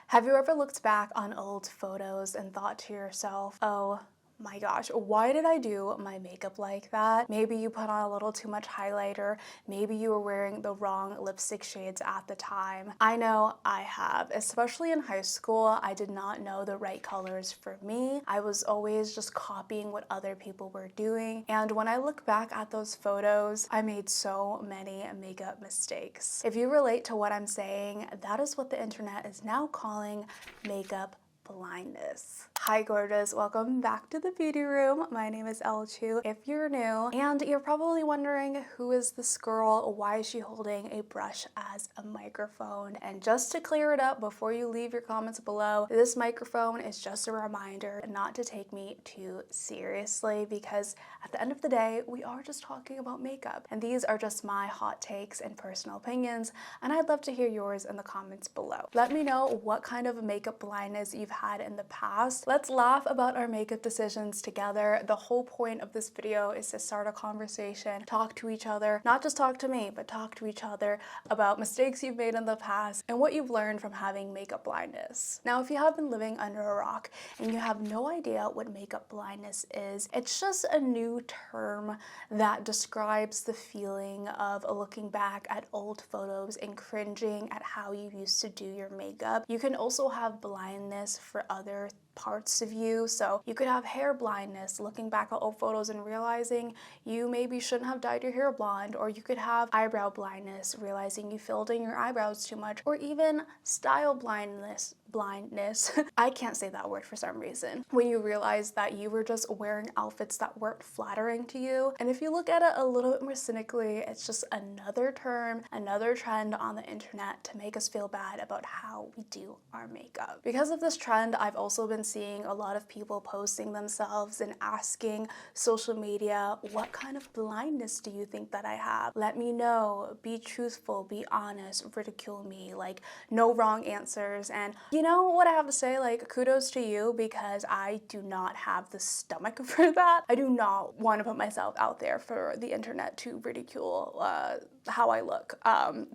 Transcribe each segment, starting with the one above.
Have you ever looked back on old photos and thought to yourself, oh my gosh, why did I do my makeup like that? Maybe you put on a little too much highlighter. Maybe you were wearing the wrong lipstick shades at the time. I know I have, especially in high school. I did not know the right colors for me. I was always just copying what other people were doing. And when I look back at those photos, I made so many makeup mistakes. If you relate to what I'm saying, that is what the internet is now calling makeup blindness. Hi gorgeous, welcome back to the beauty room. My name is Elle if you're new, and you're probably wondering, who is this girl? Why is she holding a brush as a microphone? And just to clear it up before you leave your comments below, this microphone is just a reminder not to take me too seriously, because at the end of the day, we are just talking about makeup, and these are just my hot takes and personal opinions, and I'd love to hear yours in the comments below. Let me know what kind of makeup blindness you've had in the past. Let's laugh about our makeup decisions together. The whole point of this video is to start a conversation, talk to each other, not just talk to me, but talk to each other about mistakes you've made in the past and what you've learned from having makeup blindness. Now, if you have been living under a rock and you have no idea what makeup blindness is, it's just a new term that describes the feeling of looking back at old photos and cringing at how you used to do your makeup. You can also have blindness for other parts of you. So you could have hair blindness, looking back at old photos and realizing you maybe shouldn't have dyed your hair blonde, or you could have eyebrow blindness, realizing you filled in your eyebrows too much, or even style blindness. I can't say that word for some reason. When you realize that you were just wearing outfits that weren't flattering to you. And if you look at it a little bit more cynically, it's just another term, another trend on the internet to make us feel bad about how we do our makeup. Because of this trend, I've also been seeing a lot of people posting themselves and asking social media, what kind of blindness do you think that I have? Let me know, be truthful, be honest, ridicule me, like no wrong answers. And you know what I have to say, like kudos to you, because I do not have the stomach for that. I do not want to put myself out there for the internet to ridicule how I look.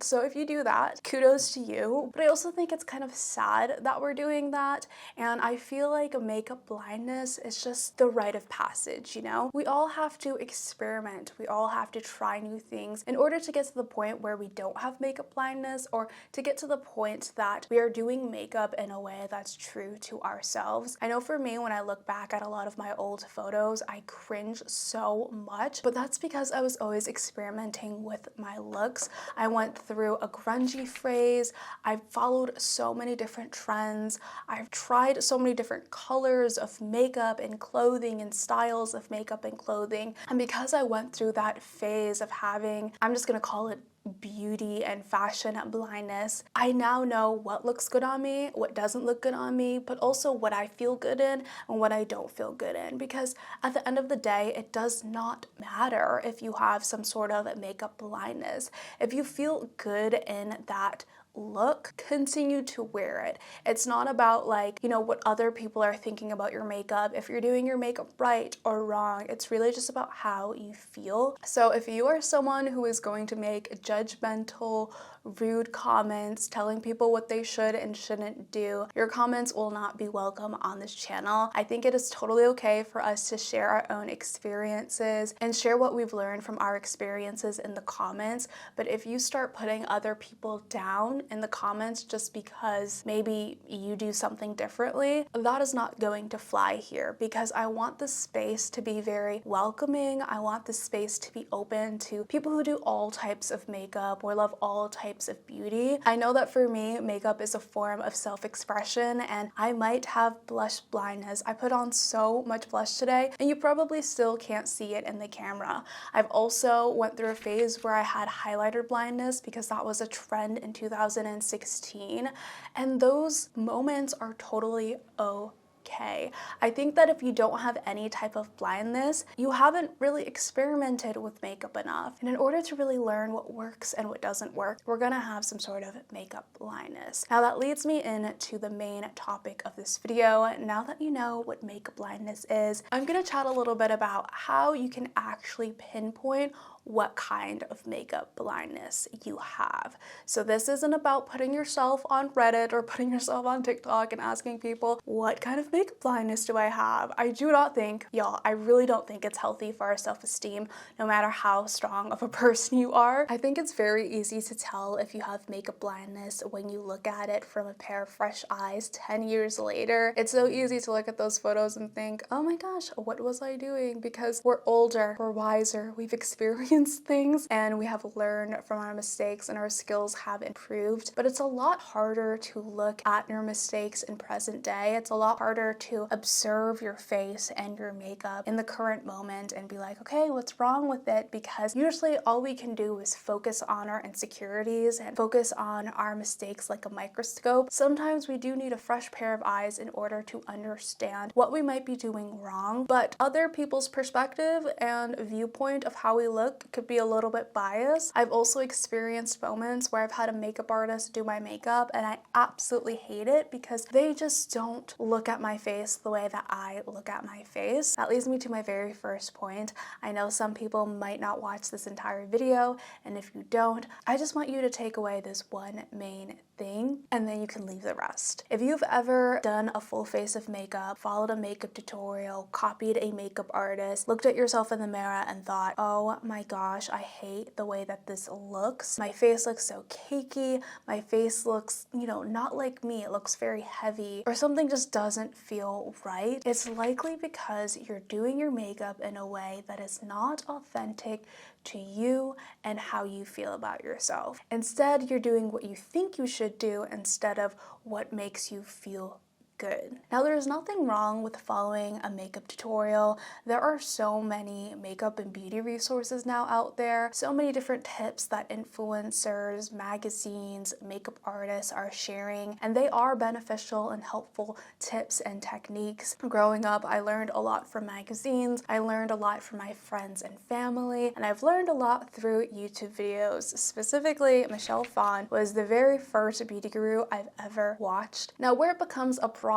So if you do that, kudos to you. But I also think it's kind of sad that we're doing that, and I feel like makeup blindness is just the rite of passage, you know? We all have to experiment, we all have to try new things in order to get to the point where we don't have makeup blindness, or to get to the point that we are doing makeup in a way that's true to ourselves. I know for me, when I look back at a lot of my old photos, I cringe so much, but that's because I was always experimenting with my looks. I went through a grungy phase. I've followed so many different trends. I've tried so many different colors of makeup and clothing and styles of makeup and clothing. And because I went through that phase of having, I'm just gonna call it beauty and fashion blindness, I now know what looks good on me, what doesn't look good on me, but also what I feel good in and what I don't feel good in. Because at the end of the day, it does not matter if you have some sort of makeup blindness. If you feel good in that look, continue to wear it. It's not about, like, you know, what other people are thinking about your makeup, if you're doing your makeup right or wrong. It's really just about how you feel. So if you are someone who is going to make judgmental, rude comments telling people what they should and shouldn't do, your comments will not be welcome on this channel. I think it is totally okay for us to share our own experiences and share what we've learned from our experiences in the comments. But if you start putting other people down in the comments just because maybe you do something differently, that is not going to fly here, because I want the space to be very welcoming. I want the space to be open to people who do all types of makeup or love all types of beauty. I know that for me, makeup is a form of self-expression, and I might have blush blindness. I put on so much blush today, and you probably still can't see it in the camera. I've also went through a phase where I had highlighter blindness because that was a trend in 2016, and those moments are totally okay. I think that if you don't have any type of blindness, you haven't really experimented with makeup enough. And in order to really learn what works and what doesn't work, we're gonna have some sort of makeup blindness. Now that leads me into the main topic of this video. Now that you know what makeup blindness is, I'm gonna chat a little bit about how you can actually pinpoint what kind of makeup blindness you have. So this isn't about putting yourself on Reddit or putting yourself on TikTok and asking people, what kind of makeup blindness do I have? I do not think, y'all, I really don't think it's healthy for our self-esteem, no matter how strong of a person you are. I think it's very easy to tell if you have makeup blindness when you look at it from a pair of fresh eyes 10 years later. It's so easy to look at those photos and think, oh my gosh, what was I doing? Because we're older, we're wiser, we've experienced things, and we have learned from our mistakes and our skills have improved. But it's a lot harder to look at your mistakes in present day. It's a lot harder to observe your face and your makeup in the current moment and be like, okay, what's wrong with it? Because usually all we can do is focus on our insecurities and focus on our mistakes like a microscope. Sometimes we do need a fresh pair of eyes in order to understand what we might be doing wrong, but other people's perspective and viewpoint of how we look could be a little bit biased. I've also experienced moments where I've had a makeup artist do my makeup and I absolutely hate it because they just don't look at my face the way that I look at my face. That leads me to my very first point. I know some people might not watch this entire video, and if you don't, I just want you to take away this one main thing and then you can leave the rest. If you've ever done a full face of makeup, followed a makeup tutorial, copied a makeup artist, looked at yourself in the mirror and thought, oh my gosh, I hate the way that this looks. My face looks so cakey. My face looks, not like me. It looks very heavy, or something just doesn't feel right. It's likely because you're doing your makeup in a way that is not authentic to you and how you feel about yourself. Instead, you're doing what you think you should do instead of what makes you feel good. Now, there's nothing wrong with following a makeup tutorial. There are so many makeup and beauty resources now out there, so many different tips that influencers, magazines, makeup artists are sharing, and they are beneficial and helpful tips and techniques. Growing up, I learned a lot from magazines, I learned a lot from my friends and family, and I've learned a lot through YouTube videos. Specifically, Michelle Phan was the very first beauty guru I've ever watched. Now, where it becomes a problem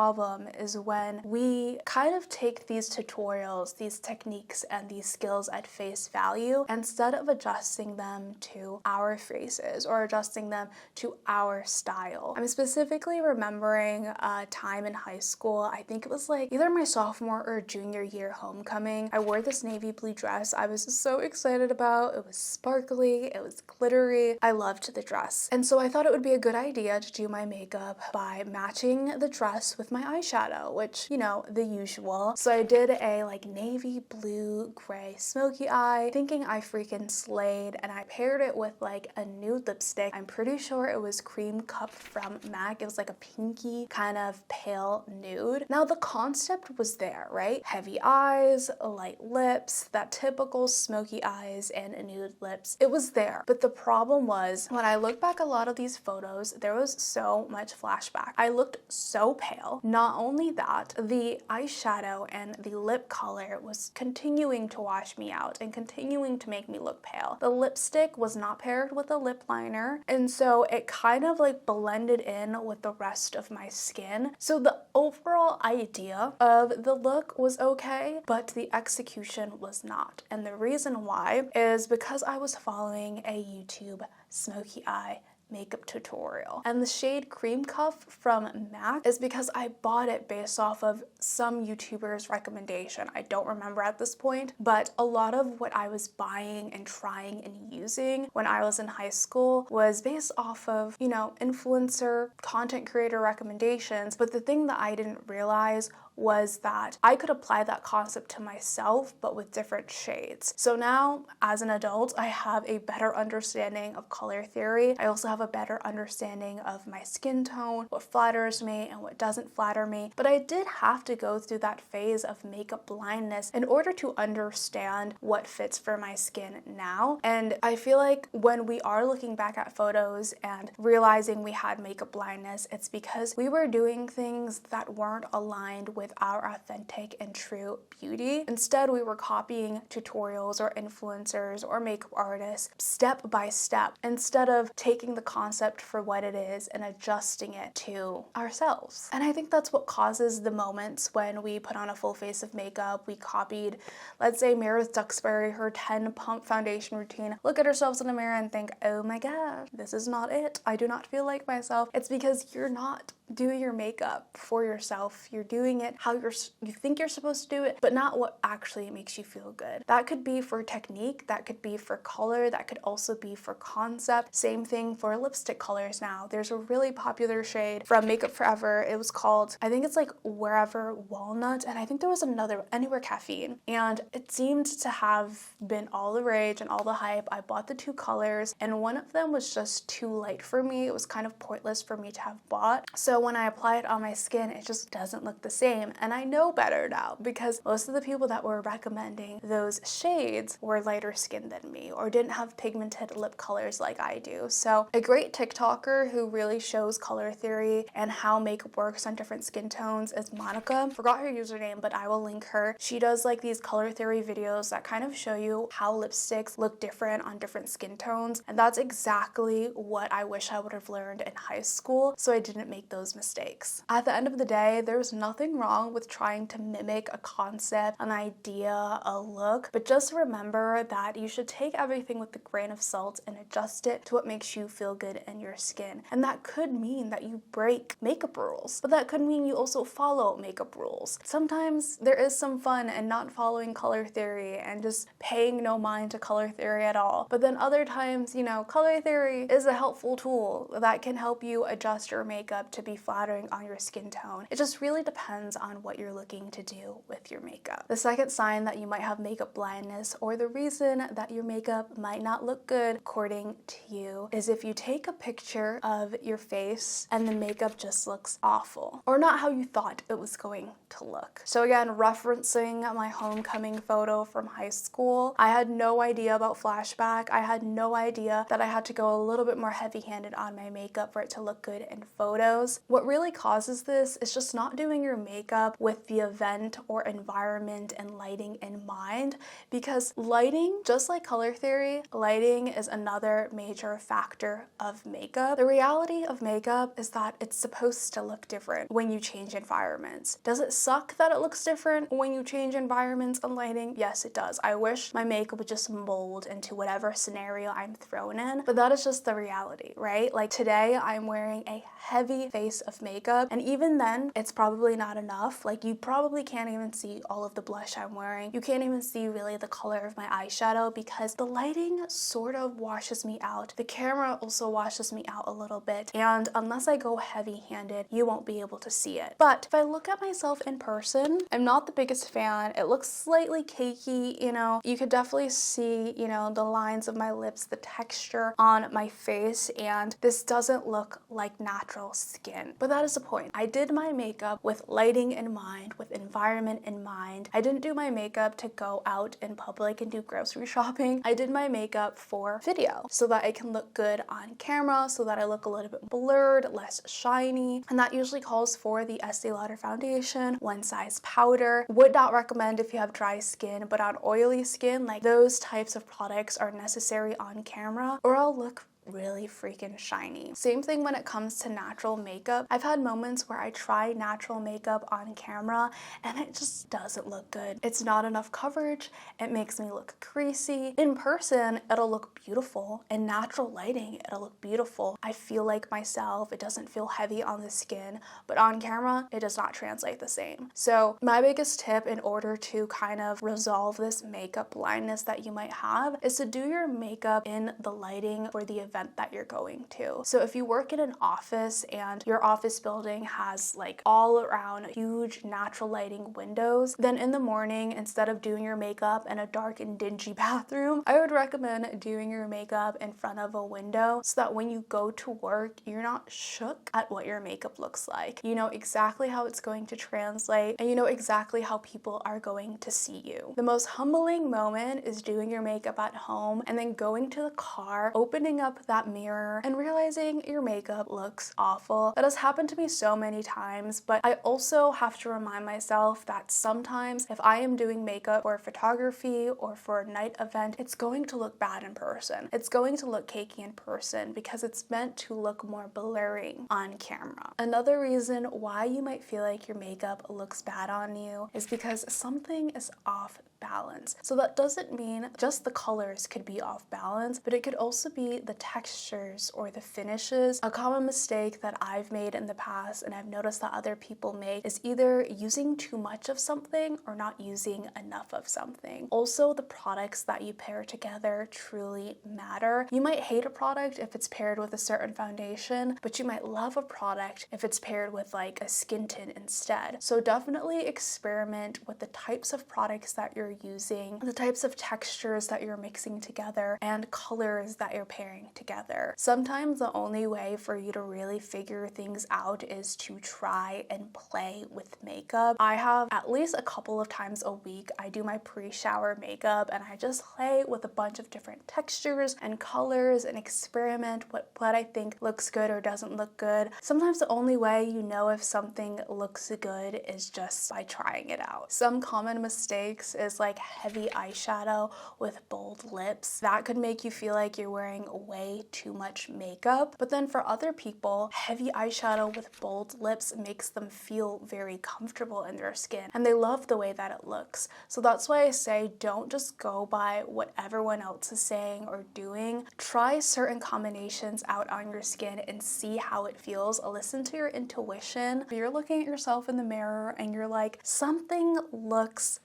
is when we kind of take these tutorials, these techniques, and these skills at face value instead of adjusting them to our faces or adjusting them to our style. I'm specifically remembering a time in high school, I think it was like either my sophomore or junior year homecoming. I wore this navy blue dress I was so excited about. It was sparkly, it was glittery. I loved the dress. And so I thought it would be a good idea to do my makeup by matching the dress with my eyeshadow, which, the usual. So I did a navy blue gray smoky eye, thinking I freaking slayed, and I paired it with a nude lipstick. I'm pretty sure it was Cream Cup from MAC. It was like a pinky kind of pale nude. Now the concept was there, right? Heavy eyes, light lips, that typical smoky eyes and nude lips. It was there. But the problem was when I look back a lot of these photos, there was so much flashback. I looked so pale. Not only that, the eyeshadow and the lip color was continuing to wash me out and continuing to make me look pale. The lipstick was not paired with a lip liner, and so it kind of blended in with the rest of my skin. So the overall idea of the look was okay, but the execution was not. And the reason why is because I was following a YouTube smoky eye makeup tutorial. And the shade Cream Cuff from MAC is because I bought it based off of some YouTuber's recommendation. I don't remember at this point, but a lot of what I was buying and trying and using when I was in high school was based off of, influencer, content creator recommendations. But the thing that I didn't realize was that I could apply that concept to myself, but with different shades. So now, as an adult, I have a better understanding of color theory. I also have a better understanding of my skin tone, what flatters me and what doesn't flatter me. But I did have to go through that phase of makeup blindness in order to understand what fits for my skin now. And I feel like when we are looking back at photos and realizing we had makeup blindness, it's because we were doing things that weren't aligned with our authentic and true beauty. Instead, we were copying tutorials or influencers or makeup artists step by step instead of taking the concept for what it is and adjusting it to ourselves. And I think that's what causes the moments when we put on a full face of makeup. We copied, let's say, Meredith Duxbury, her 10 pump foundation routine, look at ourselves in the mirror and think, oh my gosh, this is not it. I do not feel like myself. It's because you're not doing your makeup for yourself. You're doing it how you think you're supposed to do it, but not what actually makes you feel good. That could be for technique, that could be for color, that could also be for concept. Same thing for lipstick colors now. There's a really popular shade from Makeup Forever. It was called, I think it's like Wherever Walnut, and I think there was another, Anywhere Caffeine. And it seemed to have been all the rage and all the hype. I bought the 2 colors, and one of them was just too light for me. It was kind of pointless for me to have bought. So when I apply it on my skin, it just doesn't look the same. And I know better now, because most of the people that were recommending those shades were lighter skinned than me or didn't have pigmented lip colors like I do. So a great TikToker who really shows color theory and how makeup works on different skin tones is Monica. Forgot her username, but I will link her. She does like these color theory videos that kind of show you how lipsticks look different on different skin tones. And that's exactly what I wish I would have learned in high school, so I didn't make those mistakes. At the end of the day, there's nothing wrong with trying to mimic a concept, an idea, a look, but just remember that you should take everything with a grain of salt and adjust it to what makes you feel good in your skin. And that could mean that you break makeup rules, but that could mean you also follow makeup rules. Sometimes there is some fun in not following color theory and just paying no mind to color theory at all. But then other times, you know, color theory is a helpful tool that can help you adjust your makeup to be flattering on your skin tone. It just really depends on what you're looking to do with your makeup. The second sign that you might have makeup blindness, or the reason that your makeup might not look good according to you, is if you take a picture of your face and the makeup just looks awful, or not how you thought it was going to look. So again, referencing my homecoming photo from high school, I had no idea about flashback. I had no idea that I had to go a little bit more heavy-handed on my makeup for it to look good in photos. What really causes this is just not doing your makeup with the event or environment and lighting in mind, because lighting, just like color theory, lighting is another major factor of makeup. The reality of makeup is that it's supposed to look different when you change environments. Does it suck that it looks different when you change environments and lighting? Yes, it does. I wish my makeup would just mold into whatever scenario I'm thrown in, but that is just the reality, right? Like today, I'm wearing a heavy face of makeup, and even then, it's probably not enough. Like you probably can't even see all of the blush I'm wearing. You can't even see really the color of my eyeshadow because the lighting sort of washes me out. The camera also washes me out a little bit, and unless I go heavy-handed, you won't be able to see it. But if I look at myself in person, I'm not the biggest fan. It looks slightly cakey, you know. You could definitely see, you know, the lines of my lips, the texture on my face, and this doesn't look like natural skin. But that is the point. I did my makeup with lighting in mind, with environment in mind. I didn't do my makeup to go out in public and do grocery shopping. I did my makeup for video so that it can look good on camera, so that I look a little bit blurred, less shiny. And that usually calls for the Estee Lauder foundation, one size powder. Would not recommend if you have dry skin, but on oily skin, like those types of products are necessary on camera, or I'll look really freaking shiny. Same thing when it comes to natural makeup. I've had moments where I try natural makeup on camera and it just doesn't look good. It's not enough coverage. It makes me look creasy. In person, it'll look beautiful. In natural lighting, it'll look beautiful. I feel like myself. It doesn't feel heavy on the skin, but on camera, it does not translate the same. So my biggest tip in order to kind of resolve this makeup blindness that you might have is to do your makeup in the lighting for the event that you're going to. So if you work in an office and your office building has like all around huge natural lighting windows, then in the morning, instead of doing your makeup in a dark and dingy bathroom, I would recommend doing your makeup in front of a window so that when you go to work, you're not shook at what your makeup looks like. You know exactly how it's going to translate, and you know exactly how people are going to see you. The most humbling moment is doing your makeup at home and then going to the car, opening up that mirror and realizing your makeup looks awful. That has happened to me so many times, but I also have to remind myself that sometimes if I am doing makeup for photography or for a night event, it's going to look bad in person. It's going to look cakey in person because it's meant to look more blurring on camera. Another reason why you might feel like your makeup looks bad on you is because something is off balance. So that doesn't mean just the colors could be off balance, but it could also be the textures or the finishes. A common mistake that I've made in the past, and I've noticed that other people make, is either using too much of something or not using enough of something. Also, the products that you pair together truly matter. You might hate a product if it's paired with a certain foundation, but you might love a product if it's paired with like a skin tint instead. So definitely experiment with the types of products that you're using, the types of textures that you're mixing together, and colors that you're pairing together. Sometimes the only way for you to really figure things out is to try and play with makeup. I have at least a couple of times a week, I do my pre-shower makeup and I just play with a bunch of different textures and colors and experiment what I think looks good or doesn't look good. Sometimes the only way you know if something looks good is just by trying it out. Some common mistakes is like heavy eyeshadow with bold lips. That could make you feel like you're wearing way too much makeup. But then for other people, heavy eyeshadow with bold lips makes them feel very comfortable in their skin and they love the way that it looks. So that's why I say don't just go by what everyone else is saying or doing. Try certain combinations out on your skin and see how it feels. Listen to your intuition. If you're looking at yourself in the mirror and you're like, something looks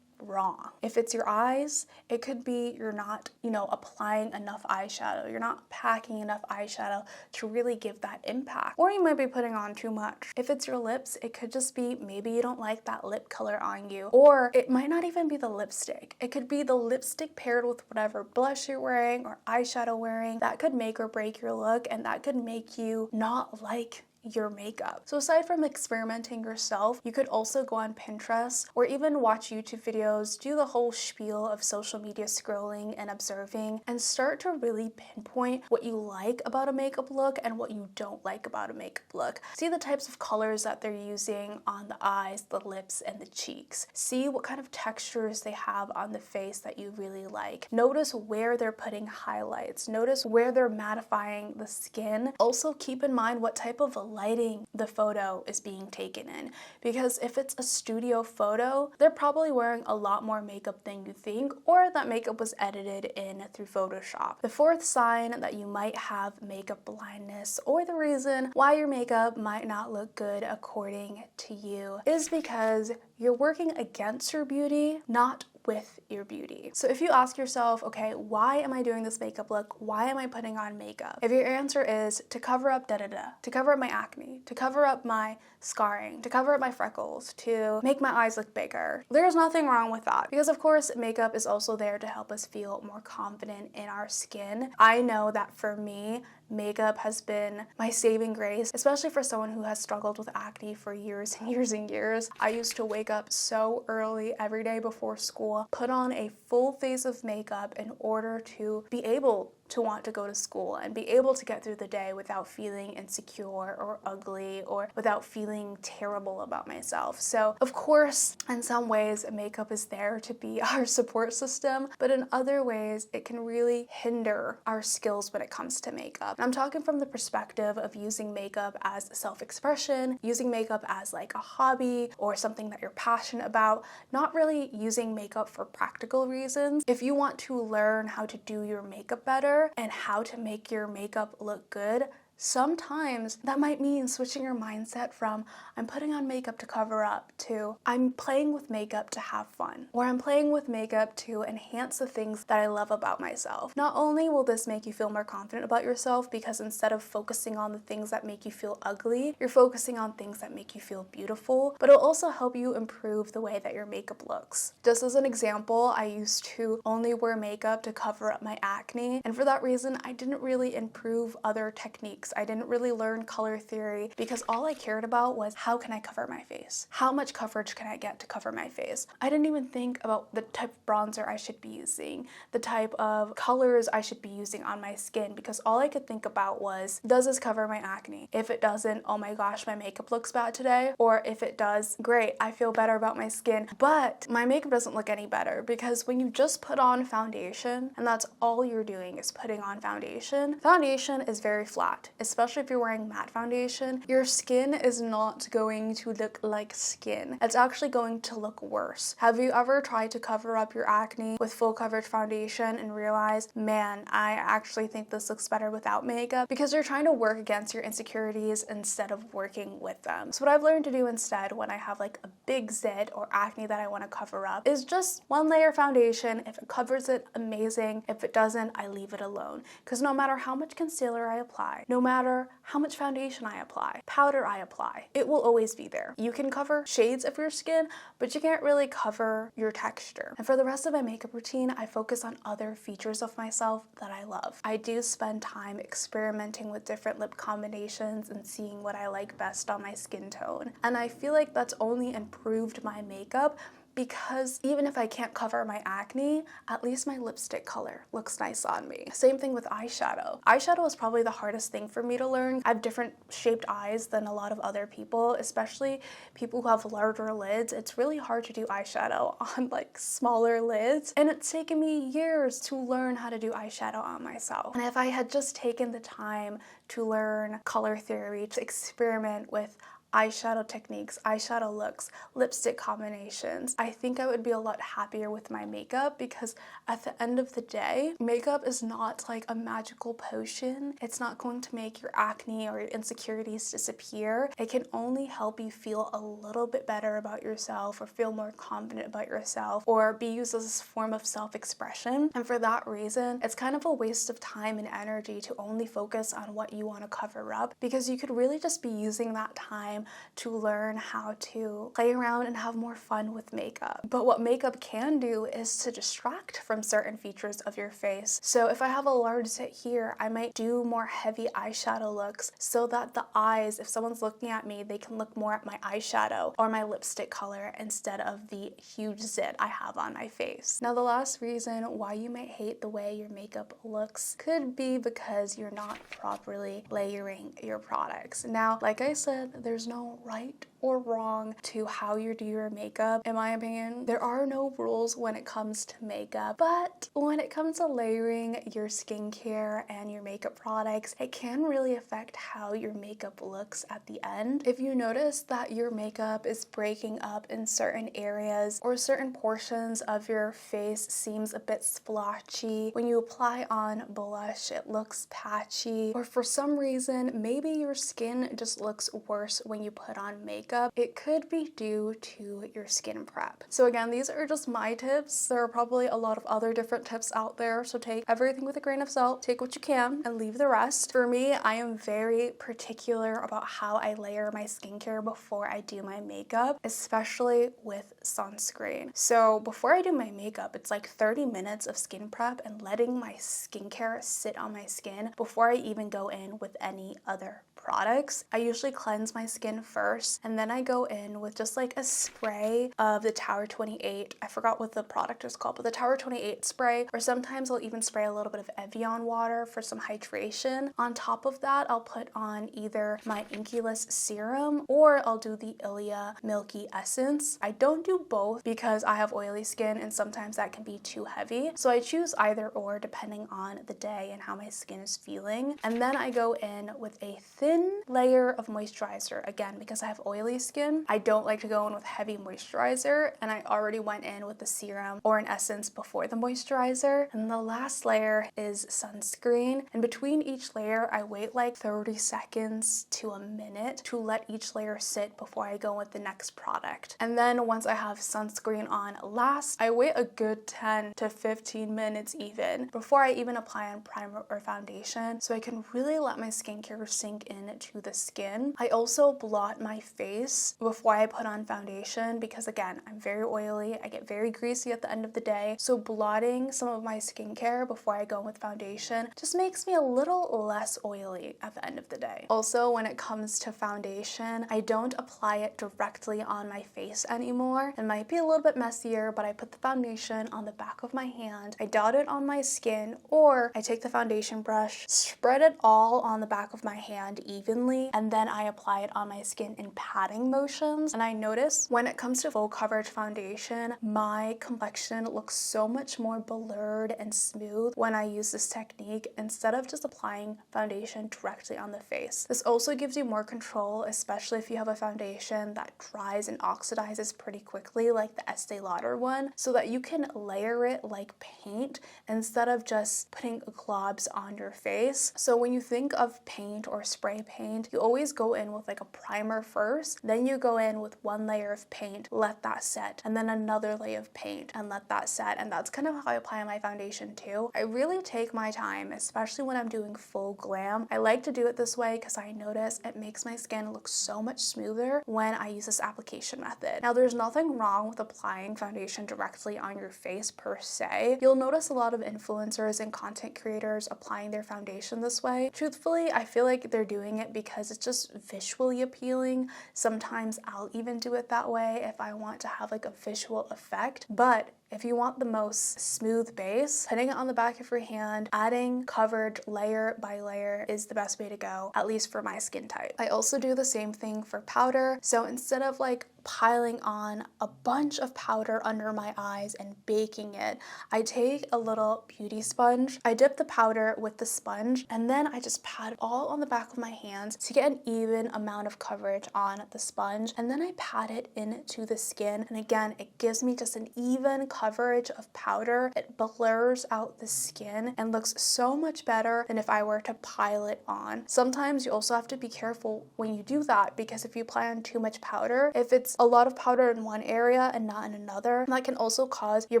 wrong. If it's your eyes, it could be you're not, applying enough eyeshadow. You're not packing enough eyeshadow to really give that impact. Or you might be putting on too much. If it's your lips, it could just be maybe you don't like that lip color on you. Or it might not even be the lipstick. It could be the lipstick paired with whatever blush you're wearing or eyeshadow wearing. That could make or break your look, and that could make you not like your makeup. So aside from experimenting yourself, you could also go on Pinterest or even watch YouTube videos, do the whole spiel of social media scrolling and observing, and start to really pinpoint what you like about a makeup look and what you don't like about a makeup look. See the types of colors that they're using on the eyes, the lips, and the cheeks. See what kind of textures they have on the face that you really like. Notice where they're putting highlights. Notice where they're mattifying the skin. Also keep in mind what type of lighting the photo is being taken in, because if it's a studio photo, they're probably wearing a lot more makeup than you think, or that makeup was edited in through Photoshop. The fourth sign that you might have makeup blindness, or the reason why your makeup might not look good according to you, is because you're working against your beauty, not with your beauty. So if you ask yourself, okay, why am I doing this makeup look? Why am I putting on makeup? If your answer is to cover up to cover up my acne, to cover up my scarring, to cover up my freckles, to make my eyes look bigger, there's nothing wrong with that. Because of course, makeup is also there to help us feel more confident in our skin. I know that for me, makeup has been my saving grace, especially for someone who has struggled with acne for years and years and years. I used to wake up so early every day before school, put on a full face of makeup in order to be able to want to go to school and be able to get through the day without feeling insecure or ugly or without feeling terrible about myself. So of course, in some ways, makeup is there to be our support system, but in other ways, it can really hinder our skills when it comes to makeup. And I'm talking from the perspective of using makeup as self-expression, using makeup as like a hobby or something that you're passionate about, not really using makeup for practical reasons. If you want to learn how to do your makeup better, and how to make your makeup look good, sometimes that might mean switching your mindset from I'm putting on makeup to cover up to I'm playing with makeup to have fun, or I'm playing with makeup to enhance the things that I love about myself. Not only will this make you feel more confident about yourself, because instead of focusing on the things that make you feel ugly, you're focusing on things that make you feel beautiful, but it'll also help you improve the way that your makeup looks. Just as an example, I used to only wear makeup to cover up my acne, and for that reason, I didn't really improve other techniques products. I didn't really learn color theory because all I cared about was how can I cover my face? How much coverage can I get to cover my face? I didn't even think about the type of bronzer I should be using, the type of colors I should be using on my skin, because all I could think about was, does this cover my acne? If it doesn't, oh my gosh, my makeup looks bad today. Or if it does, great, I feel better about my skin. But my makeup doesn't look any better, because when you just put on foundation and that's all you're doing is putting on foundation, foundation is very flat, especially if you're wearing matte foundation. Your skin is not going to look like skin. It's actually going to look worse. Have you ever tried to cover up your acne with full coverage foundation and realize, man, I actually think this looks better without makeup? Because you're trying to work against your insecurities instead of working with them. So what I've learned to do instead when I have like a big zit or acne that I want to cover up is just one layer foundation. If it covers it, amazing. If it doesn't, I leave it alone. Because no matter how much concealer I apply, no matter how much foundation I apply, powder I apply, it will always be there. You can cover shades of your skin, but you can't really cover your texture. And for the rest of my makeup routine, I focus on other features of myself that I love. I do spend time experimenting with different lip combinations and seeing what I like best on my skin tone. And I feel like that's only improved my makeup, because even if I can't cover my acne, at least my lipstick color looks nice on me. Same thing with eyeshadow. Eyeshadow is probably the hardest thing for me to learn. I have different shaped eyes than a lot of other people, especially people who have larger lids. It's really hard to do eyeshadow on like smaller lids, and it's taken me years to learn how to do eyeshadow on myself. And if I had just taken the time to learn color theory, to experiment with eyeshadow techniques, eyeshadow looks, lipstick combinations, I think I would be a lot happier with my makeup, because at the end of the day, makeup is not like a magical potion. It's not going to make your acne or your insecurities disappear. It can only help you feel a little bit better about yourself, or feel more confident about yourself, or be used as a form of self-expression. And for that reason, it's kind of a waste of time and energy to only focus on what you want to cover up, because you could really just be using that time to learn how to play around and have more fun with makeup. But what makeup can do is to distract from certain features of your face. So if I have a large zit here, I might do more heavy eyeshadow looks so that the eyes, if someone's looking at me, they can look more at my eyeshadow or my lipstick color instead of the huge zit I have on my face. Now, the last reason why you might hate the way your makeup looks could be because you're not properly layering your products. Now, like I said, there's no right or wrong to how you do your makeup. In my opinion, there are no rules when it comes to makeup, but when it comes to layering your skincare and your makeup products, it can really affect how your makeup looks at the end. If you notice that your makeup is breaking up in certain areas, or certain portions of your face seems a bit splotchy, when you apply on blush, it looks patchy, or for some reason, maybe your skin just looks worse when you put on makeup, it could be due to your skin prep. So again, these are just my tips. There are probably a lot of other different tips out there, so take everything with a grain of salt, take what you can and leave the rest. For me, I am very particular about how I layer my skincare before I do my makeup, especially with sunscreen. So before I do my makeup, it's like 30 minutes of skin prep and letting my skincare sit on my skin before I even go in with any other products. I usually cleanse my skin first, and then I go in with just like a spray of the Tower 28. I forgot what the product is called, but the Tower 28 spray, or sometimes I'll even spray a little bit of Evian water for some hydration. On top of that, I'll put on either my Inkyless serum, or I'll do the Ilia Milky Essence. I don't do both because I have oily skin and sometimes that can be too heavy. So I choose either or depending on the day and how my skin is feeling. And then I go in with a thin layer of moisturizer. Again, because I have oily skin, I don't like to go in with heavy moisturizer, and I already went in with the serum or an essence before the moisturizer. And the last layer is sunscreen. And between each layer, I wait like 30 seconds to a minute to let each layer sit before I go with the next product. And then once I have sunscreen on last, I wait a good 10 to 15 minutes even before I even apply on primer or foundation, so I can really let my skincare sink in into the skin. I also blot my face before I put on foundation because, again, I'm very oily. I get very greasy at the end of the day. So blotting some of my skincare before I go in with foundation just makes me a little less oily at the end of the day. Also, when it comes to foundation, I don't apply it directly on my face anymore. It might be a little bit messier, but I put the foundation on the back of my hand. I dot it on my skin, or I take the foundation brush, spread it all on the back of my hand evenly, and then I apply it on my skin in patting motions. And I notice when it comes to full coverage foundation, my complexion looks so much more blurred and smooth when I use this technique instead of just applying foundation directly on the face. This also gives you more control, especially if you have a foundation that dries and oxidizes pretty quickly, like the Estee Lauder one, so that you can layer it like paint instead of just putting globs on your face. So when you think of paint or spray paint, you always go in with like a primer first, then you go in with one layer of paint, let that set, and then another layer of paint and let that set. And that's kind of how I apply my foundation too. I really take my time, especially when I'm doing full glam. I like to do it this way because I notice it makes my skin look so much smoother when I use this application method. Now, there's nothing wrong with applying foundation directly on your face per se. You'll notice a lot of influencers and content creators applying their foundation this way. Truthfully, I feel like they're doing it because it's just visually appealing. Sometimes I'll even do it that way if I want to have like a visual effect, but if you want the most smooth base, putting it on the back of your hand, adding coverage layer by layer is the best way to go, at least for my skin type. I also do the same thing for powder. So instead of like piling on a bunch of powder under my eyes and baking it, I take a little beauty sponge, I dip the powder with the sponge, and then I just pat it all on the back of my hands to get an even amount of coverage on the sponge, and then I pat it into the skin. And again, it gives me just an even coverage of powder. It blurs out the skin and looks so much better than if I were to pile it on. Sometimes you also have to be careful when you do that, because if you apply on too much powder, if it's a lot of powder in one area and not in another, that can also cause your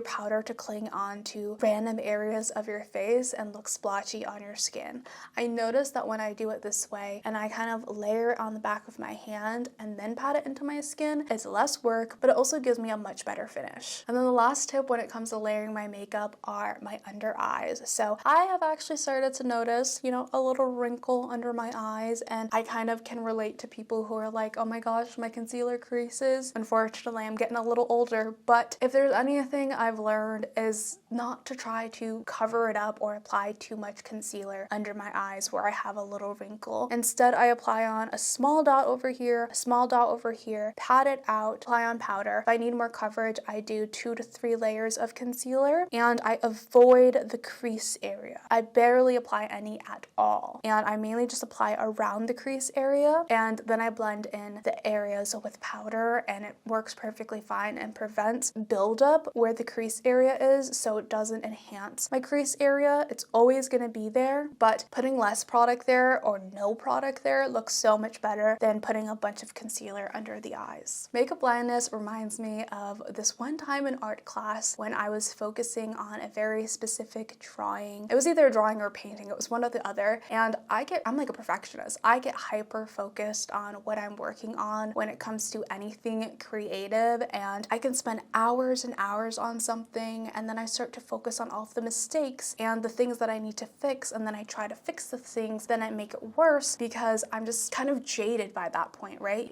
powder to cling on to random areas of your face and look splotchy on your skin. I notice that when I do it this way and I kind of layer it on the back of my hand and then pat it into my skin, it's less work, but it also gives me a much better finish. And then the last tip when it comes to layering my makeup are my under eyes. So I have actually started to notice, a little wrinkle under my eyes, and I kind of can relate to people who are like, oh my gosh, my concealer creases. Unfortunately, I'm getting a little older, but if there's anything I've learned is not to try to cover it up or apply too much concealer under my eyes where I have a little wrinkle. Instead, I apply on a small dot over here, a small dot over here, pat it out, apply on powder. If I need more coverage, I do 2 to 3 layers of concealer, and I avoid the crease area. I barely apply any at all, and I mainly just apply around the crease area, and then I blend in the areas with powder, and it works perfectly fine and prevents buildup where the crease area is, so it doesn't enhance my crease area. It's always going to be there, but putting less product there or no product there looks so much better than putting a bunch of concealer under the eyes. Makeup blindness reminds me of this one time in art class when I was focusing on a very specific drawing. It was either a drawing or painting. It was one or the other, and I'm like a perfectionist. I get hyper focused on what I'm working on when it comes to anything creative, and I can spend hours and hours on something, and then I start to focus on all of the mistakes and the things that I need to fix, and then I try to fix the things, then I make it worse because I'm just kind of jaded by that point, right?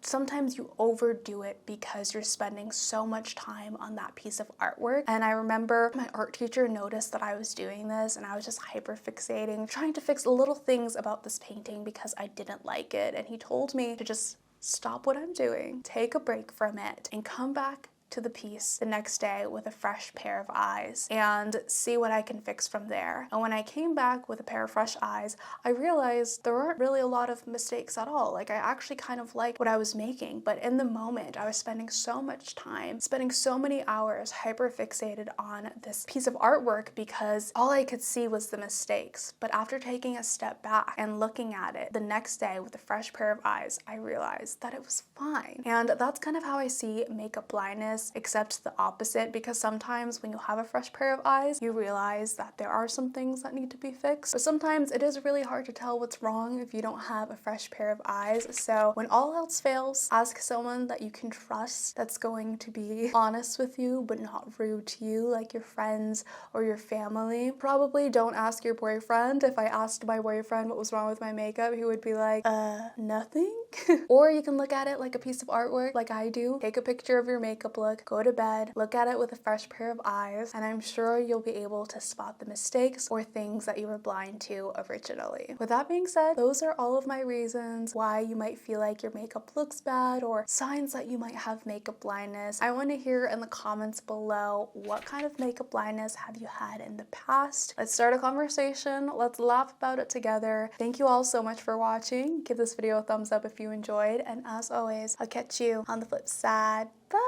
Sometimes you overdo it because you're spending so much time on that piece of artwork. And I remember my art teacher noticed that I was doing this, and I was just hyper fixating, trying to fix little things about this painting because I didn't like it. And he told me to just stop what I'm doing, take a break from it, and come back to the piece the next day with a fresh pair of eyes and see what I can fix from there. And when I came back with a pair of fresh eyes, I realized there weren't really a lot of mistakes at all. Like, I actually kind of liked what I was making, but in the moment I was spending so much time, spending so many hours hyper fixated on this piece of artwork because all I could see was the mistakes. But after taking a step back and looking at it the next day with a fresh pair of eyes, I realized that it was fine. And that's kind of how I see makeup blindness. blindness, except the opposite, because sometimes when you have a fresh pair of eyes, you realize that there are some things that need to be fixed. But sometimes it is really hard to tell what's wrong if you don't have a fresh pair of eyes. So when all else fails, ask someone that you can trust that's going to be honest with you but not rude to you, like your friends or your family. Probably don't ask your boyfriend. If I asked my boyfriend what was wrong with my makeup, he would be like, nothing. Or you can look at it like a piece of artwork like I do. Take a picture of your makeup look, go to bed, look at it with a fresh pair of eyes, and I'm sure you'll be able to spot the mistakes or things that you were blind to originally. With that being said, those are all of my reasons why you might feel like your makeup looks bad or signs that you might have makeup blindness. I want to hear in the comments below, what kind of makeup blindness have you had in the past? Let's start a conversation. Let's laugh about it together. Thank you all so much for watching. Give this video a thumbs up if you enjoyed, and as always, I'll catch you on the flip side. Bye!